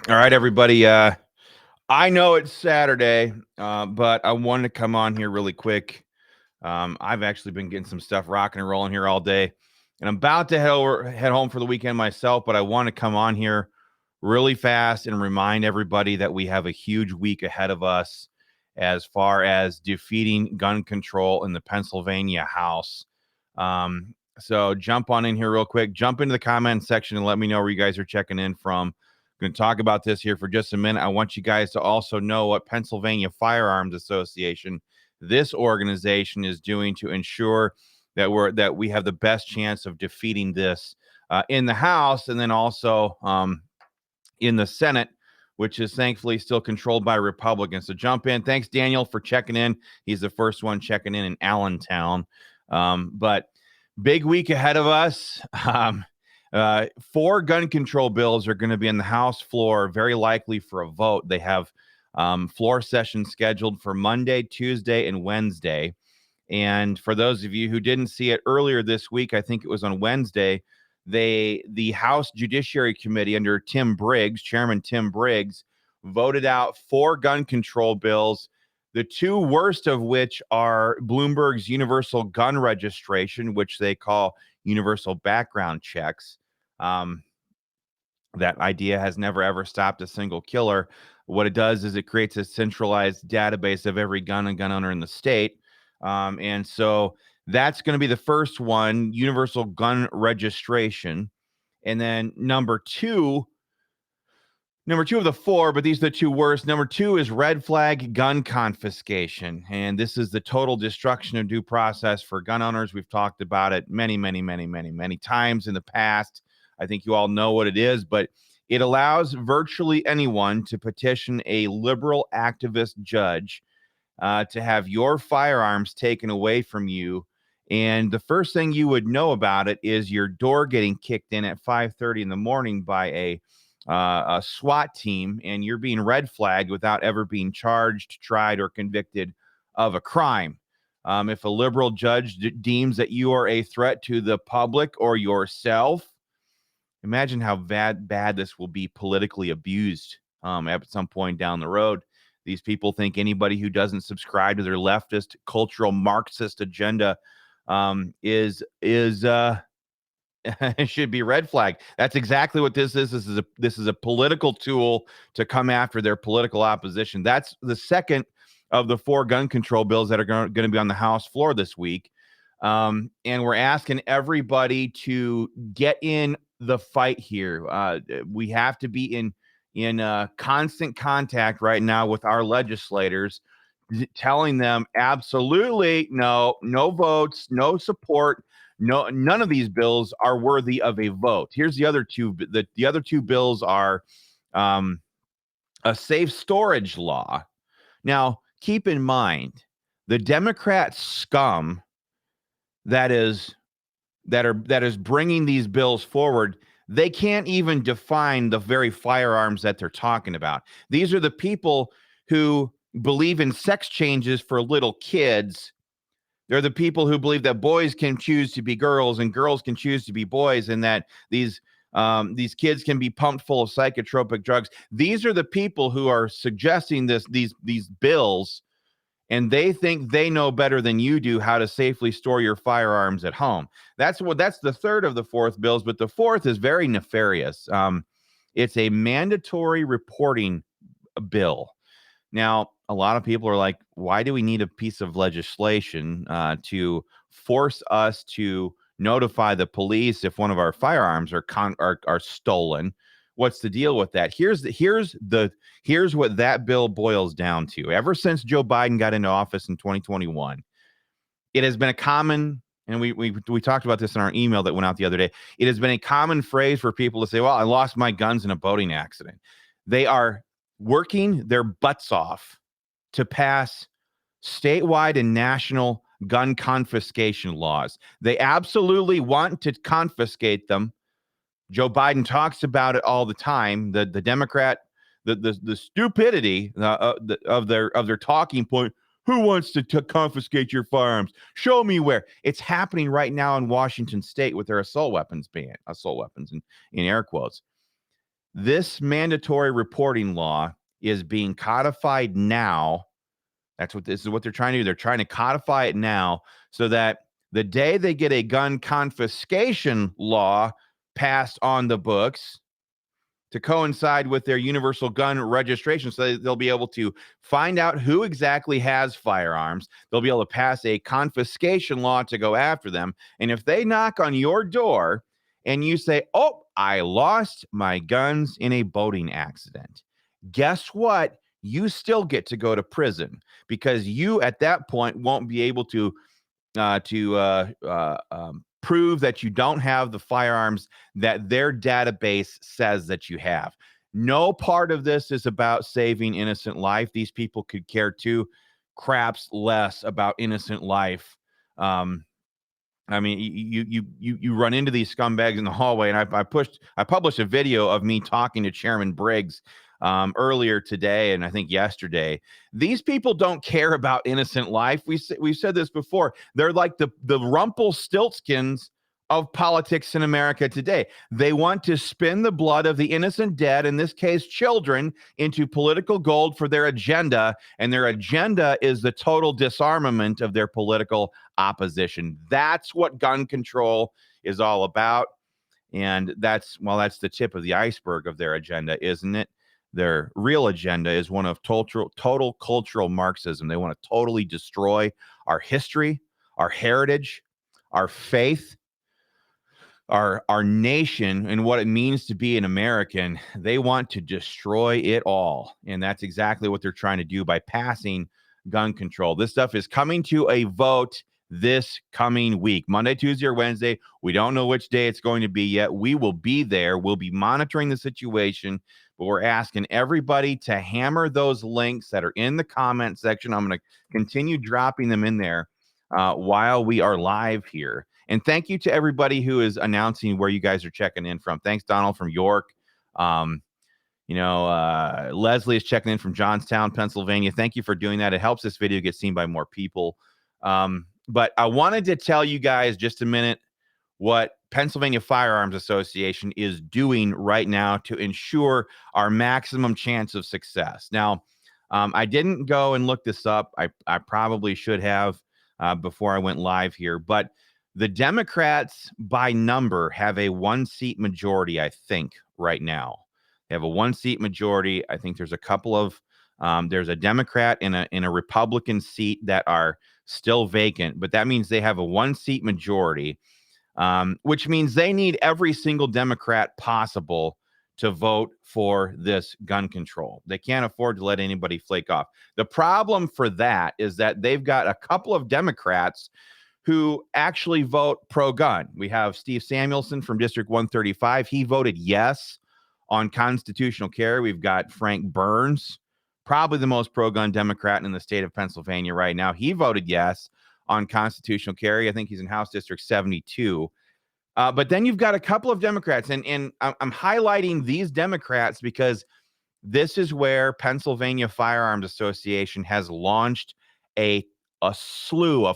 All right, everybody. I know it's Saturday, but I wanted to come on here really quick. I've actually been getting some stuff rocking and rolling here all day, and I'm about to head home for the weekend myself. But I want to come on here really fast and remind everybody that we have a huge week ahead of us as far as defeating gun control in the Pennsylvania House. So jump on in here real quick. Jump into the comment section and let me know where you guys are checking in from. Going to talk about this here for just a minute. I want you guys to also know what Pennsylvania Firearms Association, this organization, is doing to ensure that we have the best chance of defeating this in the House, and then also in the Senate, which is thankfully still controlled by Republicans. So jump in. Thanks, Daniel, for checking in. He's the first one checking in Allentown. But big week ahead of us. 4 gun control bills are going to be in the House floor, very likely for a vote. They have floor sessions scheduled for Monday, Tuesday, and Wednesday. And for those of you who didn't see it earlier this week, I think it was on Wednesday, the House Judiciary Committee under Chairman Tim Briggs, voted out 4 gun control bills, the 2 worst of which are Bloomberg's universal gun registration, which they call universal background checks. That idea has never, ever stopped a single killer. What it does is it creates a centralized database of every gun and gun owner in the state. And so that's going to be the first one, universal gun registration. And then number two of the 4, but these are the 2 worst. Number 2 is red flag gun confiscation. And this is the total destruction of due process for gun owners. We've talked about it many times in the past. I think you all know what it is, but it allows virtually anyone to petition a liberal activist judge to have your firearms taken away from you. And the first thing you would know about it is your door getting kicked in at 5:30 in the morning by a SWAT team, and you're being red flagged without ever being charged, tried, or convicted of a crime. If a liberal judge deems that you are a threat to the public or yourself, imagine how bad this will be politically abused at some point down the road. These people think anybody who doesn't subscribe to their leftist, cultural, Marxist agenda is should be red flag. That's exactly what this is. This is a political tool to come after their political opposition. That's the second of the 4 gun control bills that are going to be on the House floor this week. And we're asking everybody to get in the fight here. We have to be in constant contact right now with our legislators, telling them absolutely no votes, no support. No, none of these bills are worthy of a vote. Here's the other 2. The other 2 bills are a safe storage law. Now, keep in mind, the Democrat scum that is bringing these bills forward, they can't even define the very firearms that they're talking about. These are the people who believe in sex changes for little kids. They're the people who believe that boys can choose to be girls and girls can choose to be boys, and that these kids can be pumped full of psychotropic drugs. These are the people who are suggesting these bills, and they think they know better than you do how to safely store your firearms at home. That's the third of the 4th bills, but the 4th is very nefarious. It's a mandatory reporting bill. Now, a lot of people are like, why do we need a piece of legislation to force us to notify the police if one of our firearms are stolen? What's the deal with that? Here's what that bill boils down to. Ever since Joe Biden got into office in 2021, it has been a common, and we talked about this in our email that went out the other day. It has been a common phrase for people to say, well, I lost my guns in a boating accident. They are working their butts off to pass statewide and national gun confiscation laws. They absolutely want to confiscate them. Joe Biden talks about it all the time. The Democrat, the stupidity of their talking point. Who wants to confiscate your firearms? Show me where. It's happening right now in Washington State with their assault weapons ban, in air quotes. This mandatory reporting law is being codified now. This is what they're trying to do. They're trying to codify it now so that the day they get a gun confiscation law passed on the books to coincide with their universal gun registration, so they'll be able to find out who exactly has firearms. They'll be able to pass a confiscation law to go after them. And if they knock on your door and you say, "Oh, I lost my guns in a boating accident," guess what? You still get to go to prison, because you at that point won't be able to prove that you don't have the firearms that their database says that you have. No part of this is about saving innocent life. These people could care two craps less about innocent life. I mean, you run into these scumbags in the hallway, and I published a video of me talking to Chairman Briggs earlier today, and I think yesterday. These people don't care about innocent life. We've said this before. They're like the Rumpelstiltskins of politics in America today. They want to spin the blood of the innocent dead, in this case children, into political gold for their agenda, and their agenda is the total disarmament of their political opposition. That's what gun control is all about. And that's the tip of the iceberg of their agenda, isn't it? Their real agenda is one of total cultural Marxism. They want to totally destroy our history, our heritage, our faith, our nation, and what it means to be an American. They want to destroy it all. And that's exactly what they're trying to do by passing gun control. This stuff is coming to a vote this coming week, Monday, Tuesday, or Wednesday. We don't know which day it's going to be yet. We will be there. We'll be monitoring the situation, but we're asking everybody to hammer those links that are in the comment section. I'm going to continue dropping them in there while we are live here. And thank you to everybody who is announcing where you guys are checking in from. Thanks, Donald from York. Leslie is checking in from Johnstown, Pennsylvania. Thank you for doing that. It helps this video get seen by more people. But I wanted to tell you guys just a minute what Pennsylvania Firearms Association is doing right now to ensure our maximum chance of success. Now, I didn't go and look this up. I probably should have before I went live here, but the Democrats by number have a 1-seat majority, I think, right now. They have a 1-seat majority. I think there's a couple of there's a Democrat and a Republican seat that are still vacant, but that means they have a 1-seat majority, which means they need every single Democrat possible to vote for this gun control. They can't afford to let anybody flake off. The problem for that is that they've got a couple of Democrats who actually vote pro-gun. We have Steve Samuelson from District 135. He voted yes on constitutional carry. We've got Frank Burns, probably the most pro-gun Democrat in the state of Pennsylvania right now. He voted yes on constitutional carry. I think he's in House District 72. But then you've got a couple of Democrats, and I'm highlighting these Democrats because this is where Pennsylvania Firearms Association has launched a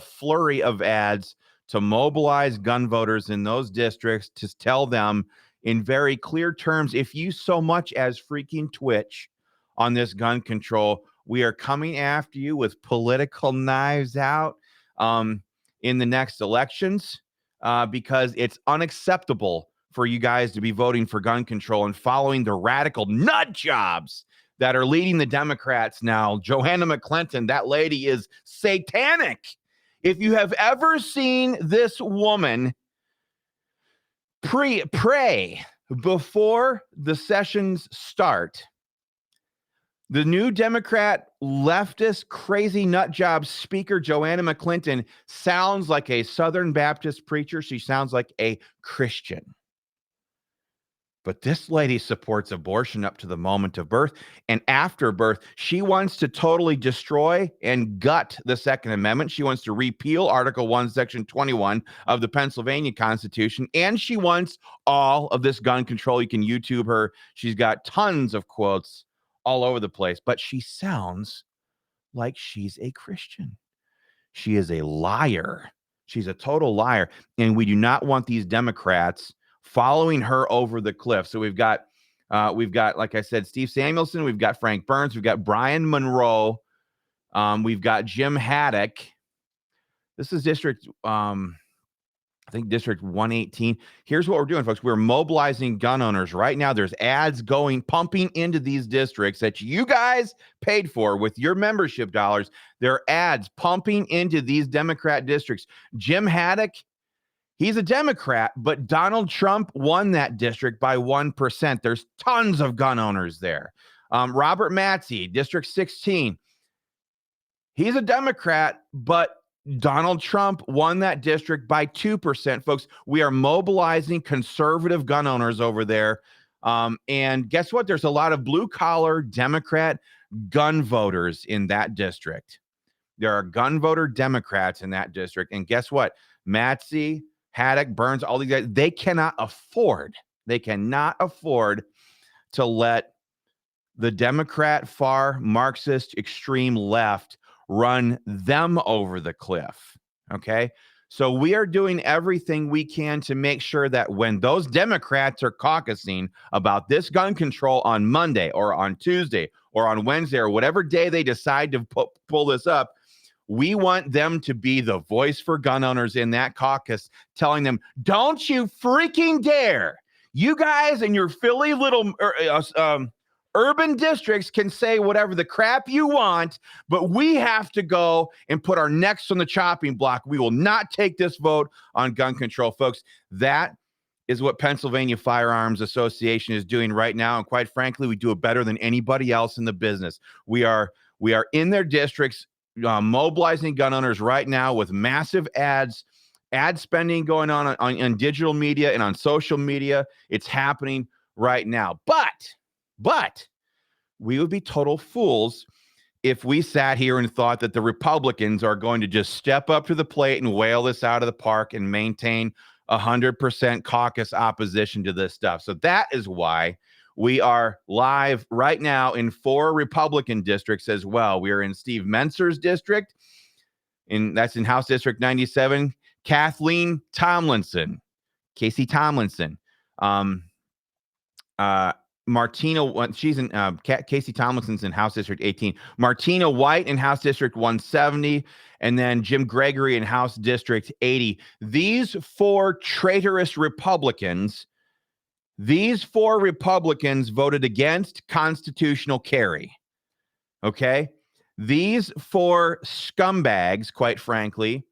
flurry of ads to mobilize gun voters in those districts, to tell them in very clear terms, if you so much as freaking twitch on this gun control, we are coming after you with political knives out in the next elections, because it's unacceptable for you guys to be voting for gun control and following the radical nut jobs that are leading the Democrats now. Johanna McClinton, that lady is satanic. If you have ever seen this woman pray before the sessions start, the new Democrat leftist crazy nut job speaker, Johanna McClinton, sounds like a Southern Baptist preacher. She sounds like a Christian. But this lady supports abortion up to the moment of birth. And after birth, she wants to totally destroy and gut the Second Amendment. She wants to repeal Article 1, Section 21 of the Pennsylvania Constitution. And she wants all of this gun control. You can YouTube her. She's got tons of quotes all over the place. But she sounds like she's a Christian. She is a liar. She's a total liar. And we do not want these Democrats following her over the cliff. So we've got We've got, like I said, Steve Samuelson. We've got Frank Burns. We've got Brian Monroe. We've got Jim Haddock. This is District, I think District 118. Here's what we're doing, folks. We're mobilizing gun owners right now. There's ads pumping into these districts that you guys paid for with your membership dollars. There are ads pumping into these Democrat districts. Jim Haddock, he's a Democrat, but Donald Trump won that district by 1%. There's tons of gun owners there. Robert Matzey, District 16. He's a Democrat, but Donald Trump won that district by 2%. Folks, we are mobilizing conservative gun owners over there. And guess what? There's a lot of blue-collar Democrat gun voters in that district. There are gun voter Democrats in that district. And guess what? Matzey, Haddock, Burns, all these guys, they cannot afford to let the Democrat far Marxist extreme left run them over the cliff. Okay. So we are doing everything we can to make sure that when those Democrats are caucusing about this gun control on Monday or on Tuesday or on Wednesday or whatever day they decide to pull this up, we want them to be the voice for gun owners in that caucus, telling them, don't you freaking dare. You guys in your Philly little urban districts can say whatever the crap you want, but we have to go and put our necks on the chopping block. We will not take this vote on gun control, folks. That is what Pennsylvania Firearms Association is doing right now. And quite frankly, we do it better than anybody else in the business. We are in their districts, mobilizing gun owners right now with massive ad spending going on digital media and on social media. It's happening right now. But we would be total fools if we sat here and thought that the Republicans are going to just step up to the plate and whale this out of the park and maintain 100% caucus opposition to this stuff. So that is why we are live right now in 4 Republican districts as well. We are in Steve Mentzer's district, that's in House District 97. Kathleen Tomlinson, Casey Tomlinson, Martina, she's in Casey Tomlinson's in House District 18. Martina White in House District 170, and then Jim Gregory in House District 80. These 4 traitorous Republicans, voted against constitutional carry. Okay? These 4 scumbags, quite frankly,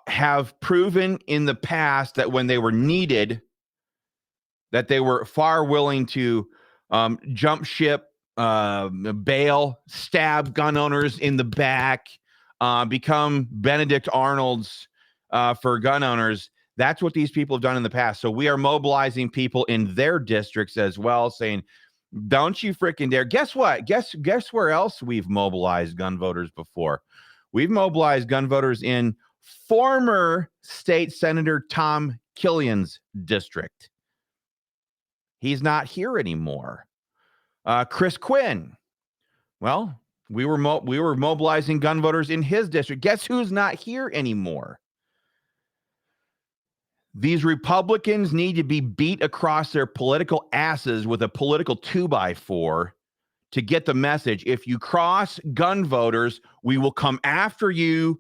have proven in the past that when they were needed, that they were far willing to jump ship, bail, stab gun owners in the back, become Benedict Arnolds for gun owners. That's what these people have done in the past. So we are mobilizing people in their districts as well, saying, don't you freaking dare. Guess what? Guess where else we've mobilized gun voters before? We've mobilized gun voters in former State Senator Tom Killian's district. He's not here anymore. Chris Quinn. Well, we were mobilizing gun voters in his district. Guess who's not here anymore? These Republicans need to be beat across their political asses with a political 2x4 to get the message. If you cross gun voters, we will come after you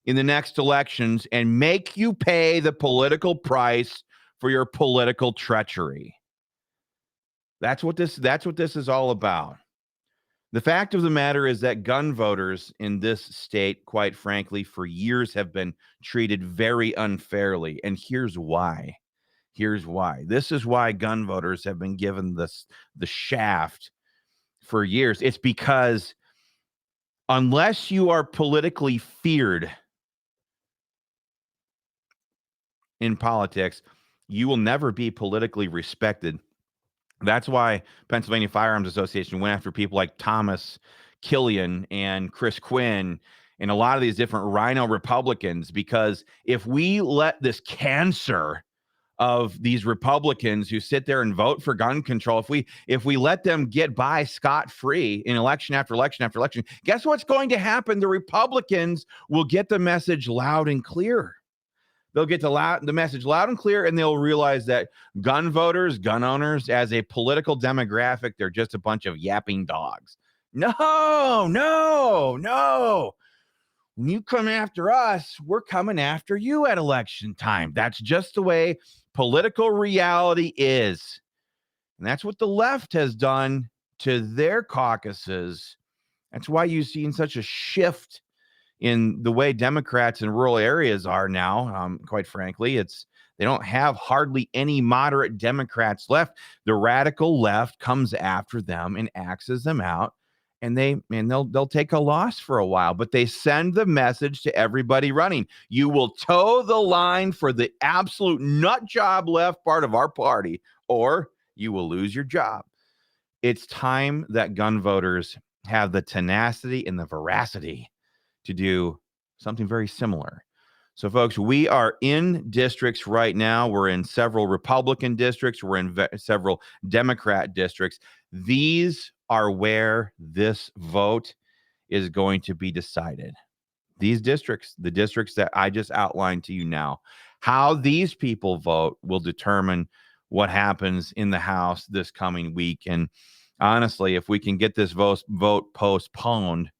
in the next elections and make you pay the political price for your political treachery. That's what this is all about. The fact of the matter is that gun voters in this state, quite frankly, for years have been treated very unfairly. And here's why. This is why gun voters have been given the shaft for years. It's because unless you are politically feared in politics, you will never be politically respected. That's why Pennsylvania Firearms Association went after people like Thomas Killian and Chris Quinn and a lot of these different rhino Republicans, because if we let this cancer of these Republicans who sit there and vote for gun control, if we let them get by scot-free in election after election after election, guess what's going to happen? The Republicans will get the message loud and clear. they'll get the message loud and clear, and they'll realize that gun voters, gun owners, as a political demographic, they're just a bunch of yapping dogs. No, no, no. When you come after us, we're coming after you at election time. That's just the way political reality is. And that's what the left has done to their caucuses. That's why you've seen such a shift in the way Democrats in rural areas are now. Quite frankly, they don't have hardly any moderate Democrats left. The radical left comes after them and axes them out, and they'll take a loss for a while, but they send the message to everybody running. You will toe the line for the absolute nut job left part of our party, or you will lose your job. It's time that gun voters have the tenacity and the veracity to do something very similar. So, folks, we are in districts right now. We're in several Republican districts. We're in several Democrat districts. These are where this vote is going to be decided. These districts, the districts that I just outlined to you now, how these people vote will determine what happens in the House this coming week. And honestly, if we can get this vote postponed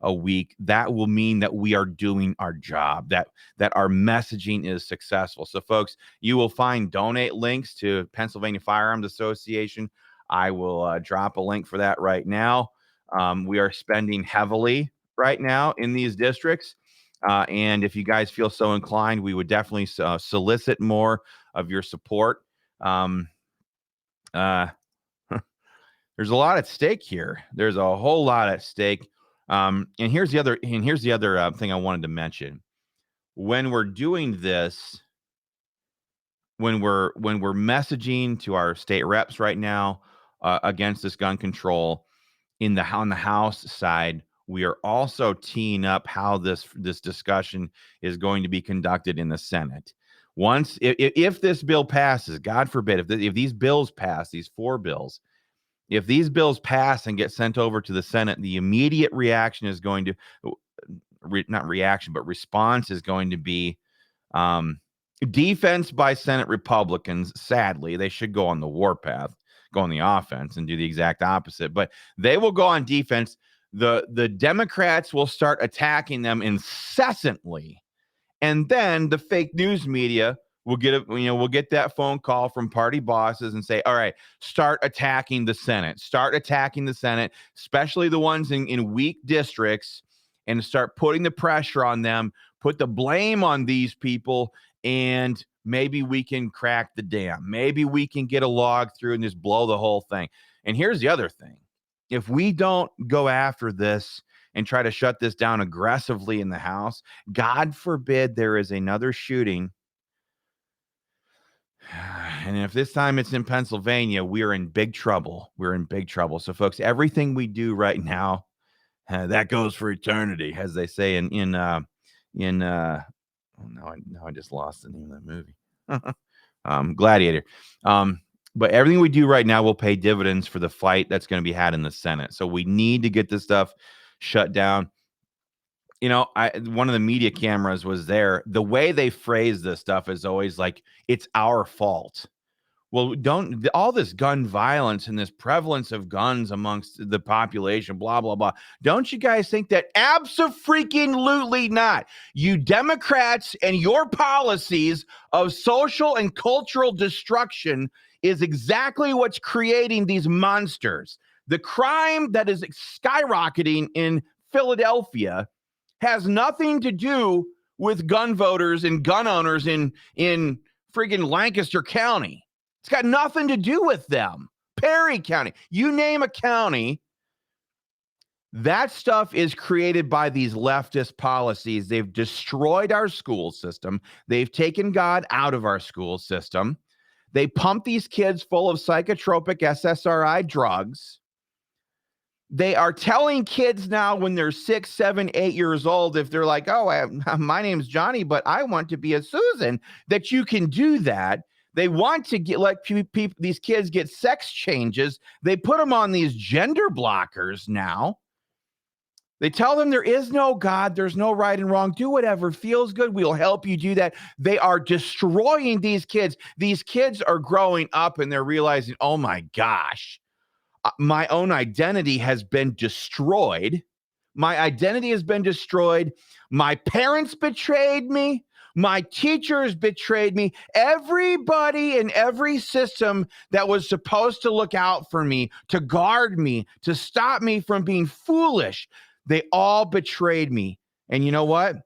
a week, that will mean that we are doing our job, that our messaging is successful. So, folks, you will find donate links to Pennsylvania Firearms Association. I will drop a link for that right now. We are spending heavily right now in these districts. And if you guys feel so inclined, we would definitely solicit more of your support. There's a lot at stake here. There's a whole lot at stake. And here's the other thing I wanted to mention. When we're doing this, when we're messaging to our state reps right now against this gun control on the House side, we are also teeing up how this discussion is going to be conducted in the Senate. If this bill passes, God forbid, if these bills pass, these 4 bills, if these bills pass and get sent over to the Senate, the immediate reaction is going to, not reaction, but response is going to be defense by Senate Republicans. Sadly, they should go on the warpath, go on the offense and do the exact opposite, but they will go on defense. The Democrats will start attacking them incessantly. And then the fake news media will get that phone call from party bosses and say, all right, start attacking the Senate. Start attacking the Senate, especially the ones in weak districts, and start putting the pressure on them, put the blame on these people, and maybe we can crack the dam. Maybe we can get a log through and just blow the whole thing. And here's the other thing. If we don't go after this and try to shut this down aggressively in the House, God forbid there is another shooting. And if this time it's in Pennsylvania, we're in big trouble. We're in big trouble. So, folks, everything we do right now, that goes for eternity, as they say now I just lost the name of that movie. Gladiator. But everything we do right now will pay dividends for the fight that's going to be had in the Senate. So we need to get this stuff shut down. One of the media cameras was there. The way they phrase this stuff is always like, it's our fault. Well, all this gun violence and this prevalence of guns amongst the population, blah, blah, blah. Don't you guys think that? Abso-freaking-lutely not. You Democrats and your policies of social and cultural destruction is exactly what's creating these monsters. The crime that is skyrocketing in Philadelphia has nothing to do with gun voters and gun owners in friggin' Lancaster County. It's got nothing to do with them. Perry County, you name a county, that stuff is created by these leftist policies. They've destroyed our school system. They've taken God out of our school system. They pump these kids full of psychotropic SSRI drugs. They are telling kids now when they're 6, 7, 8 years old, if they're like, oh, my name's Johnny, but I want to be a Susan, that you can do that. They want to let these kids get sex changes. They put them on these gender blockers now. They tell them there is no God, there's no right and wrong. Do whatever feels good. We'll help you do that. They are destroying these kids. These kids are growing up and they're realizing, oh my gosh, my own identity has been destroyed. My identity has been destroyed. My parents betrayed me. My teachers betrayed me. Everybody in every system that was supposed to look out for me, to guard me, to stop me from being foolish, they all betrayed me. And you know what?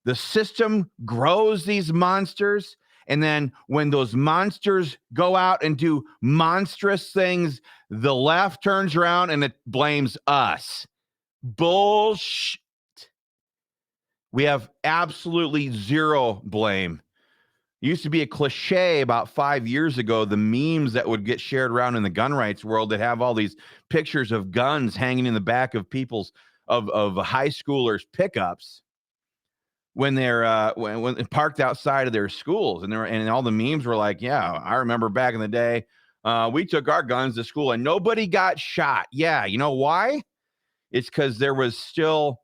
The system grows these monsters. And then when those monsters go out and do monstrous things, the left turns around and it blames us. Bullshit. We have absolutely zero blame. It used to be a cliche about 5 years ago, the memes that would get shared around in the gun rights world that have all these pictures of guns hanging in the back of people's of high schoolers' pickups when they're when parked outside of their schools, and all the memes were like, yeah, I remember back in the day, we took our guns to school and nobody got shot. Yeah, you know why? It's because there was still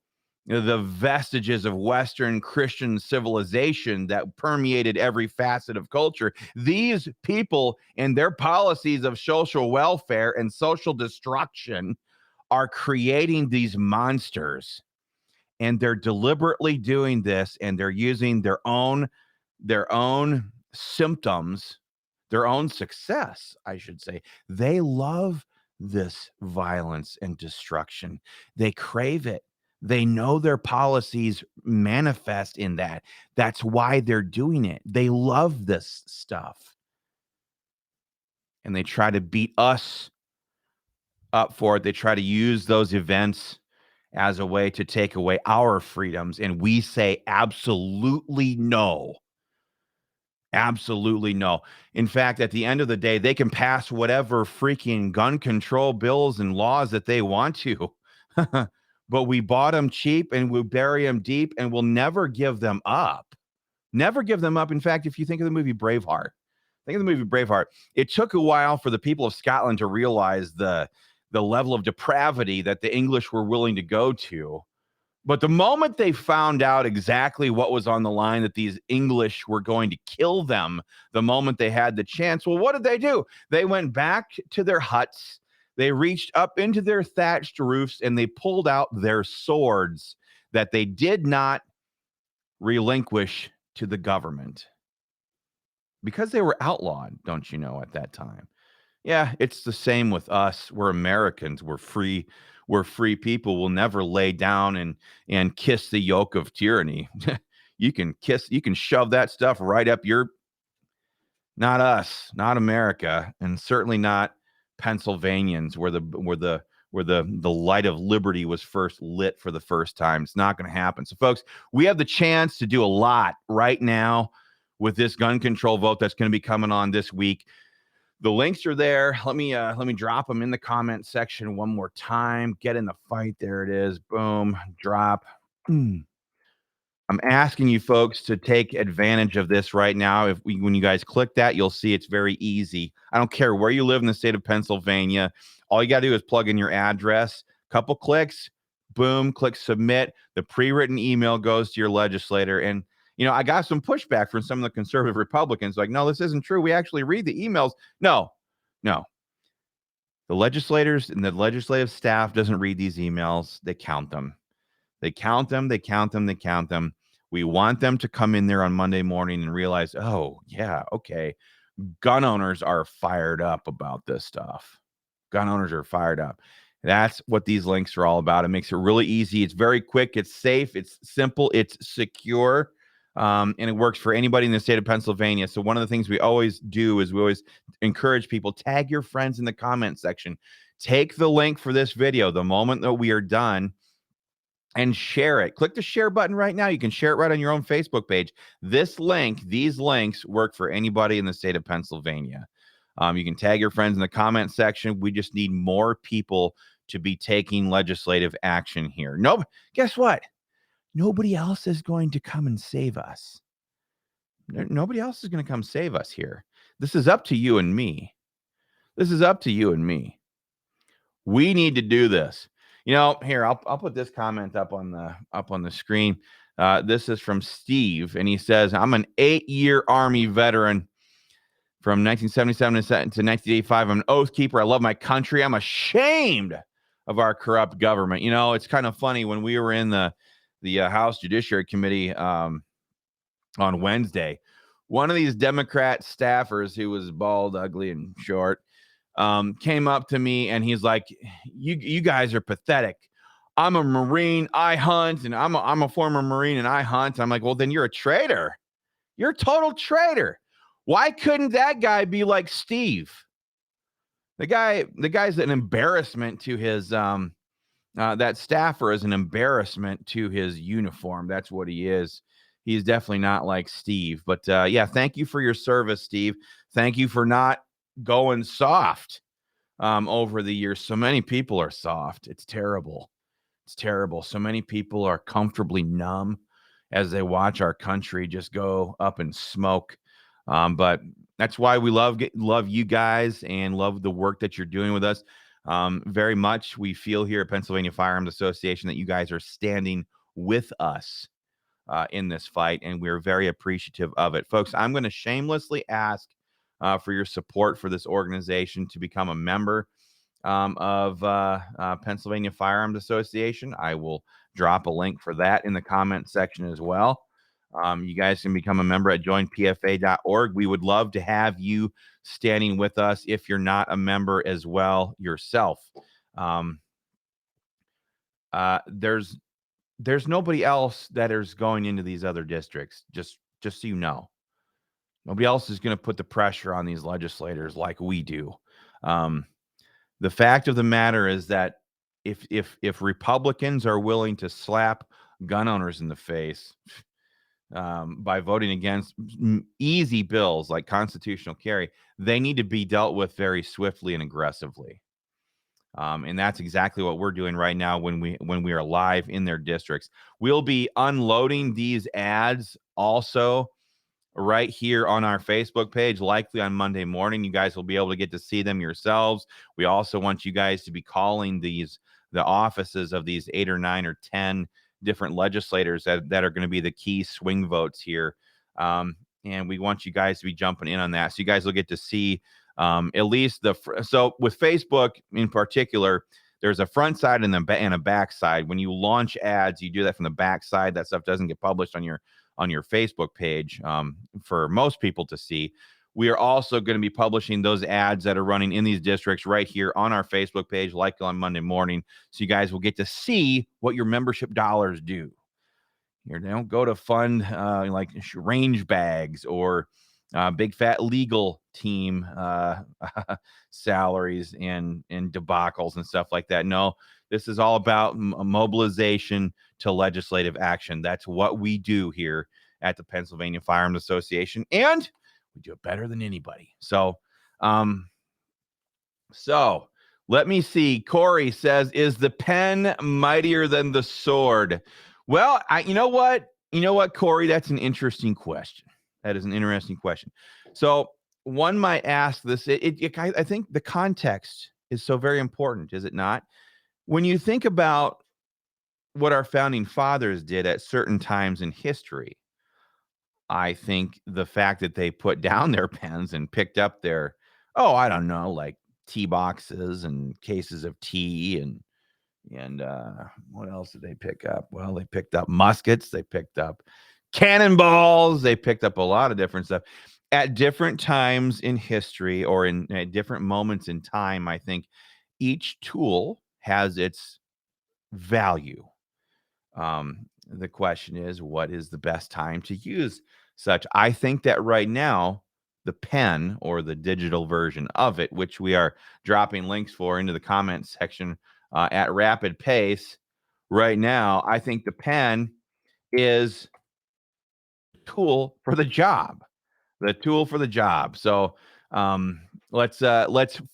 the vestiges of Western Christian civilization that permeated every facet of culture. These people and their policies of social welfare and social destruction are creating these monsters, and they're deliberately doing this, and they're using their own symptoms, their own success, I should say. They love this violence and destruction. They crave it. They know their policies manifest in that. That's why they're doing it. They love this stuff. And they try to beat us up for it. They try to use those events as a way to take away our freedoms. And we say absolutely no. Absolutely no. In fact, at the end of the day, they can pass whatever freaking gun control bills and laws that they want to. But we bought them cheap and we'll bury them deep and we'll never give them up. Never give them up. In fact, if you think of the movie Braveheart, it took a while for the people of Scotland to realize the level of depravity that the English were willing to go to. But the moment they found out exactly what was on the line, that these English were going to kill them the moment they had the chance, well, what did they do? They went back to their huts. They reached up into their thatched roofs and they pulled out their swords that they did not relinquish to the government because they were outlawed, don't you know, at that time. Yeah, it's the same with us. We're Americans. We're free. We're free people. We'll never lay down and kiss the yoke of tyranny. You can shove that stuff right up your, not us, not America, and certainly not Pennsylvanians, where the light of liberty was first lit for the first time. It's not going to happen. So, folks, we have the chance to do a lot right now with this gun control vote that's going to be coming on this week. The links are there. Let me drop them in the comment section one more time. Get in the fight. There it is. Boom. Drop. I'm asking you folks to take advantage of this right now. When you guys click that, you'll see it's very easy. I don't care where you live in the state of Pennsylvania. All you got to do is plug in your address, couple clicks, boom, click submit. The pre-written email goes to your legislator. And, you know, I got some pushback from some of the conservative Republicans like, no, this isn't true. We actually read the emails. No. The legislators and the legislative staff doesn't read these emails. They count them. They count them. We want them to come in there on Monday morning and realize, oh, yeah, okay, gun owners are fired up about this stuff. Gun owners are fired up. That's what these links are all about. It makes it really easy. It's very quick. It's safe. It's simple. It's secure. And it works for anybody in the state of Pennsylvania. So one of the things we always do is we always encourage people, tag your friends in the comment section. Take the link for this video the moment that we are done and share it. Click the share button right now. You can share it right on your own Facebook page. These links work for anybody in the state of Pennsylvania. You can tag your friends in the comment section. We just need more people to be taking legislative action here. Nope. Guess what? Nobody else is going to come and save us. Nobody else is going to come save us here. This is up to you and me. We need to do this. Here I'll put this comment up on the screen. This is from Steve, and he says, "I'm an 8-year Army veteran from 1977 to 1985. I'm an oath keeper. I love my country. I'm ashamed of our corrupt government." It's kind of funny when we were in the House Judiciary Committee on Wednesday. One of these Democrat staffers who was bald, ugly, and short came up to me and he's like, "You guys are pathetic. I'm a Marine. I hunt, and I'm a former Marine, and I hunt." I'm like, "Well, then you're a traitor. You're a total traitor. Why couldn't that guy be like Steve? The guy's an embarrassment to his that staffer is an embarrassment to his uniform. That's what he is. He's definitely not like Steve. But yeah, thank you for your service, Steve. Thank you for not going soft over the years. So many people are soft. It's terrible. It's terrible. So many people are comfortably numb as they watch our country just go up in smoke. But that's why we love you guys and love the work that you're doing with us. Very much. We feel here at Pennsylvania Firearms Association that you guys are standing with us in this fight, and we're very appreciative of it. Folks, I'm going to shamelessly ask for your support for this organization to become a member of Pennsylvania Firearms Association. I will drop a link for that in the comment section as well. You guys can become a member at joinpfa.org. We would love to have you standing with us if you're not a member as well yourself. There's nobody else that is going into these other districts, just so you know. Nobody else is going to put the pressure on these legislators like we do. The fact of the matter is that if Republicans are willing to slap gun owners in the face by voting against easy bills like constitutional carry, they need to be dealt with very swiftly and aggressively. And that's exactly what we're doing right now when we are live in their districts. We'll be unloading these ads also right here on our Facebook page, likely on Monday morning. You guys will be able to get to see them yourselves. We also want you guys to be calling the offices of these 8 or 9 or 10 different legislators that are going to be the key swing votes here. And we want you guys to be jumping in on that. So you guys will get to see at least so with Facebook in particular, there's a front side and a back side. When you launch ads, you do that from the back side. That stuff doesn't get published on your Facebook page for most people to see. We are also going to be publishing those ads that are running in these districts right here on our Facebook page, like on Monday morning. So you guys will get to see what your membership dollars do. They don't go to fund like range bags or big fat legal team salaries and debacles and stuff like that. No, this is all about mobilization to legislative action. That's what we do here at the Pennsylvania Firearms Association, and we do it better than anybody. So let me see. Corey says, "Is the pen mightier than the sword?" Well, you know what, Corey, that's an interesting question. That is an interesting question. So one might ask this. I think the context is so very important, is it not? When you think about what our founding fathers did at certain times in history, I think the fact that they put down their pens and picked up their, I don't know, like tea boxes and cases of tea and what else did they pick up? Well, they picked up muskets, they picked up cannonballs, they picked up a lot of different stuff at different times in history or at different moments in time. I think each tool has its value. The question is, what is the best time to use such? I think that right now, the pen or the digital version of it, which we are dropping links for into the comments section at rapid pace right now, I think the pen is the tool for the job. The tool for the job. So let's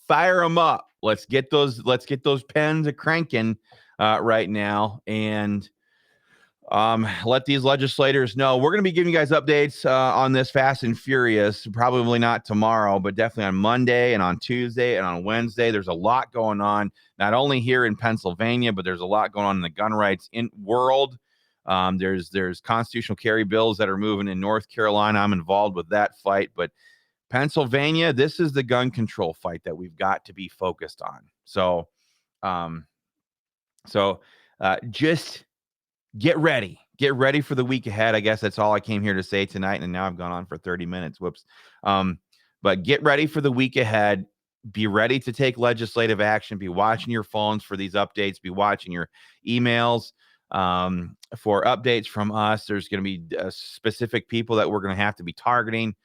fire them up. Let's get those pens a cranking right now. And Let these legislators know. We're going to be giving you guys updates on this Fast and Furious, probably not tomorrow, but definitely on Monday and on Tuesday and on Wednesday. There's a lot going on, not only here in Pennsylvania, but there's a lot going on in the gun rights world. There's constitutional carry bills that are moving in North Carolina. I'm involved with that fight, but Pennsylvania, this is the gun control fight that we've got to be focused on. So, just get ready. Get ready for the week ahead. I guess that's all I came here to say tonight. And now I've gone on for 30 minutes. Whoops. But get ready for the week ahead. Be ready to take legislative action. Be watching your phones for these updates. Be watching your emails for updates from us. There's going to be specific people that we're going to have to be targeting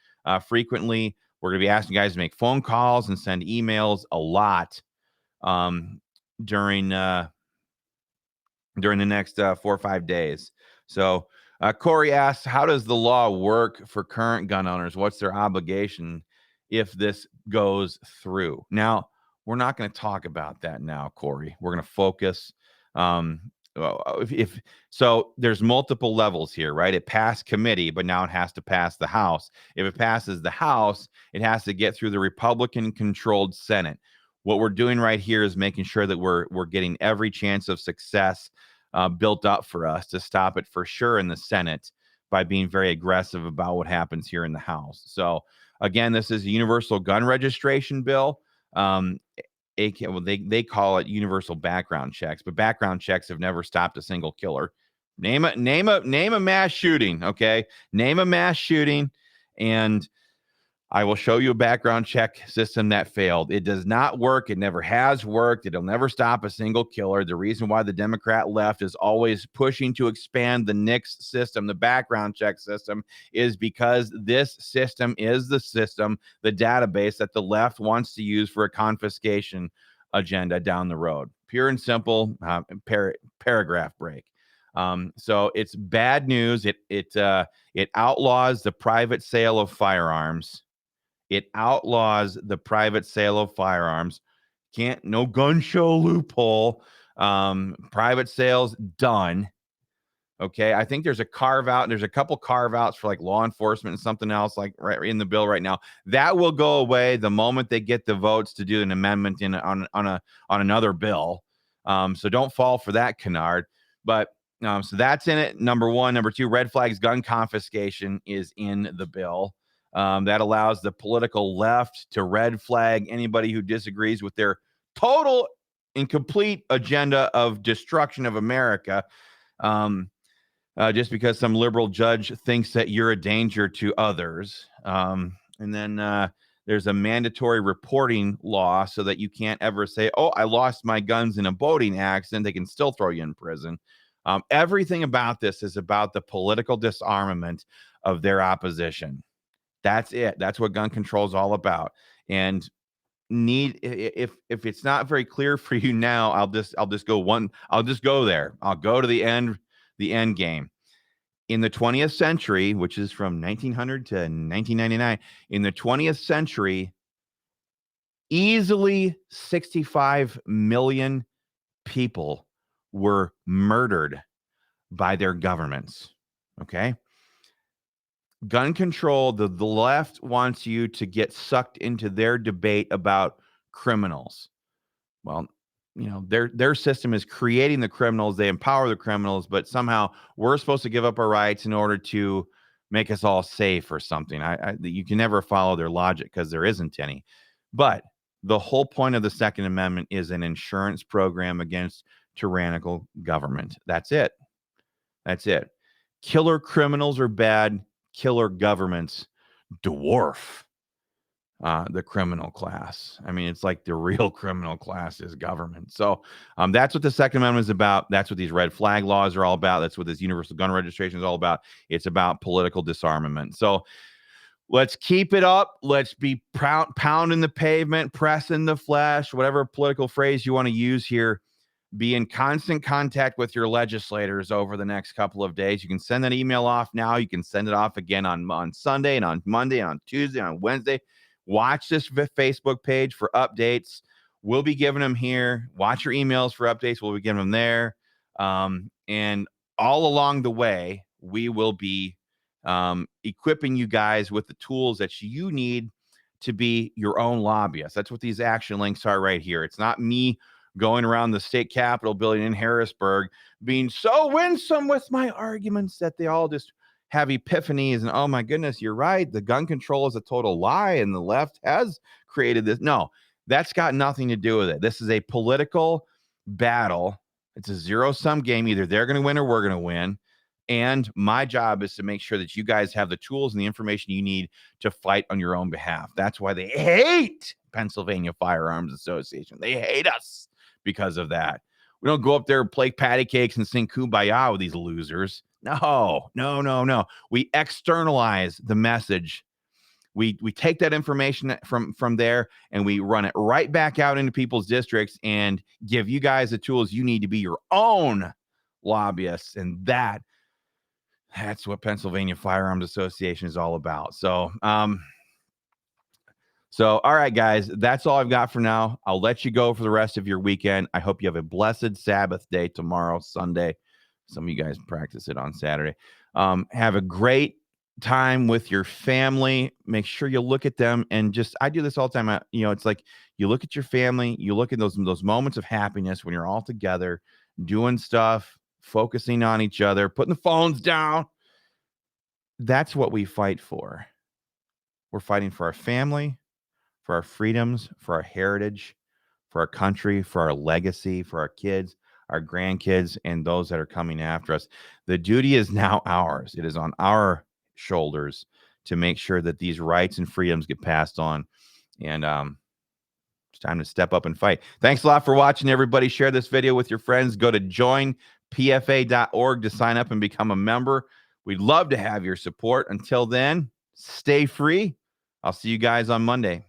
frequently. We're going to be asking you guys to make phone calls and send emails a lot during the next 4 or 5 days. So Corey asks, how does the law work for current gun owners? What's their obligation if this goes through? Now, we're not going to talk about that now, Corey. We're going to focus. So there's multiple levels here, right? It passed committee, but now it has to pass the House. If it passes the House, it has to get through the Republican-controlled Senate. What we're doing right here is making sure that we're getting every chance of success built up for us to stop it for sure in the Senate by being very aggressive about what happens here in the House. So again, this is a universal gun registration bill. They call it universal background checks, but background checks have never stopped a single killer. Name a mass shooting. Okay, name a mass shooting, and I will show you a background check system that failed. It does not work. It never has worked. It'll never stop a single killer. The reason why the Democrat left is always pushing to expand the NICS system, the background check system, is because this system is the system, the database that the left wants to use for a confiscation agenda down the road. Pure and simple, paragraph break. So it's bad news. It outlaws the private sale of firearms. It outlaws the private sale of firearms. No gun show loophole. Private sales done. Okay. I think there's a carve out. There's a couple carve outs for like law enforcement and something else like right in the bill right now. That will go away the moment they get the votes to do an amendment on another bill. So don't fall for that canard. But so that's in it. Number one. Number two, red flags gun confiscation is in the bill. That allows the political left to red flag anybody who disagrees with their total and complete agenda of destruction of America. Just because some liberal judge thinks that you're a danger to others. And then there's a mandatory reporting law so that you can't ever say, oh, I lost my guns in a boating accident. They can still throw you in prison. Everything about this is about the political disarmament of their opposition. That's it. That's what gun control is all about. And if it's not very clear for you now, I'll just go there. I'll go to the end game. In the 20th century, which is from 1900 to 1999, in the 20th century, easily 65 million people were murdered by their governments. Okay. Gun control, the left wants you to get sucked into their debate about criminals. Well, their system is creating the criminals. They empower the criminals, but somehow we're supposed to give up our rights in order to make us all safe or something. You can never follow their logic because there isn't any. But the whole point of the Second Amendment is an insurance program against tyrannical government. That's it. That's it. Killer criminals are bad. Killer governments dwarf the criminal class. I mean, it's like the real criminal class is government. So that's what the Second Amendment is about. That's what these red flag laws are all about. That's what this universal gun registration is all about. It's about political disarmament. So let's keep it up. Let's be pounding the pavement, pressing the flesh, whatever political phrase you want to use here. Be in constant contact with your legislators over the next couple of days. You can send that email off now. You can send it off again on Sunday and on Monday and on Tuesday and on Wednesday. Watch this Facebook page for updates. We'll be giving them here. Watch your emails for updates. We'll be giving them there. And all along the way, we will be equipping you guys with the tools that you need to be your own lobbyist. That's what these action links are right here. It's not me going around the state capitol building in Harrisburg being so winsome with my arguments that they all just have epiphanies and, oh my goodness, you're right. The gun control is a total lie and the left has created this. No, that's got nothing to do with it. This is a political battle. It's a zero-sum game. Either they're going to win or we're going to win. And my job is to make sure that you guys have the tools and the information you need to fight on your own behalf. That's why they hate Pennsylvania Firearms Association. They hate us because of that. We don't go up there and play patty cakes and sing Kumbaya with these losers. No. We externalize the message. We take that information from there and we run it right back out into people's districts and give you guys the tools you need to be your own lobbyists. And that's what Pennsylvania Firearms Association is all about. So, all right, guys, that's all I've got for now. I'll let you go for the rest of your weekend. I hope you have a blessed Sabbath day tomorrow, Sunday. Some of you guys practice it on Saturday. Have a great time with your family. Make sure you look at them and I do this all the time. It's like you look at your family, you look at those moments of happiness when you're all together, doing stuff, focusing on each other, putting the phones down. That's what we fight for. We're fighting for our family, for our freedoms, for our heritage, for our country, for our legacy, for our kids, our grandkids, and those that are coming after us. The duty is now ours. It is on our shoulders to make sure that these rights and freedoms get passed on. And it's time to step up and fight. Thanks a lot for watching, everybody. Share this video with your friends. Go to joinpfa.org to sign up and become a member. We'd love to have your support. Until then, stay free. I'll see you guys on Monday.